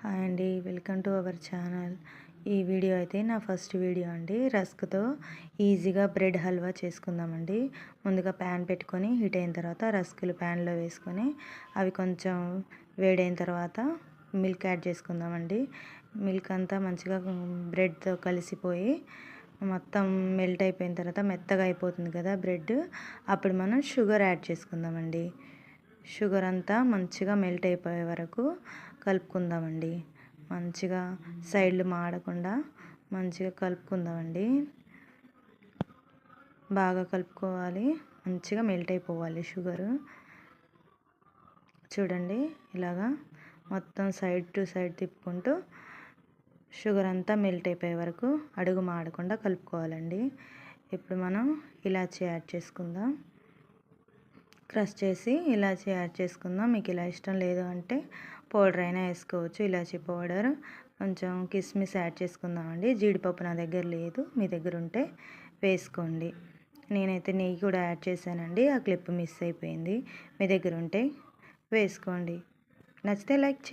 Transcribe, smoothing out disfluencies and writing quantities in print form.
Hi అండి, welcome to our channel. ఈ video అయితే నా ఫస్ట్ వీడియో అండి. రస్క్తో ఈజీగా బ్రెడ్ హల్వా చేసుకుందామండి. ముందుగా ప్యాన్ పెట్టుకొని హీట్ అయిన తర్వాత రస్కులు ప్యాన్లో వేసుకొని అవి కొంచెం వేడైన తర్వాత మిల్క్ యాడ్ చేసుకుందామండి. మిల్క్ అంతా మంచిగా బ్రెడ్తో కలిసిపోయి మొత్తం మెల్ట్ అయిపోయిన తర్వాత మెత్తగా అయిపోతుంది కదా బ్రెడ్. అప్పుడు మనం షుగర్ యాడ్ చేసుకుందామండి. షుగర్ అంతా మంచిగా మెల్ట్ అయిపోయే వరకు కలుపుకుందామండి. మంచిగా సైడ్లు మాడకుండా మంచిగా కలుపుకుందామండి. బాగా కలుపుకోవాలి, మంచిగా మెల్ట్ అయిపోవాలి షుగరు. చూడండి, ఇలాగా మొత్తం సైడ్ టు సైడ్ తిప్పుకుంటూ షుగర్ అంతా మెల్ట్ అయిపోయే వరకు అడుగు మాడకుండా కలుపుకోవాలండి. ఇప్పుడు మనం ఇలాచీ యాడ్ చేసుకుందాం. క్రష్ చేసి ఇలాచీ యాడ్ చేసుకుందాం. మీకు ఇలా ఇష్టం లేదు అంటే పౌడర్ అయినా వేసుకోవచ్చు, ఇలాచీ పౌడర్. కొంచెం కిస్మిస్ యాడ్ చేసుకుందామండి. జీడిపప్పు నా దగ్గర లేదు, మీ దగ్గర ఉంటే వేసుకోండి. నేనైతే నెయ్యి కూడా యాడ్ చేశానండి, ఆ క్లిప్ మిస్ అయిపోయింది. మీ దగ్గర ఉంటే వేసుకోండి. నచ్చితే లైక్ చేయండి.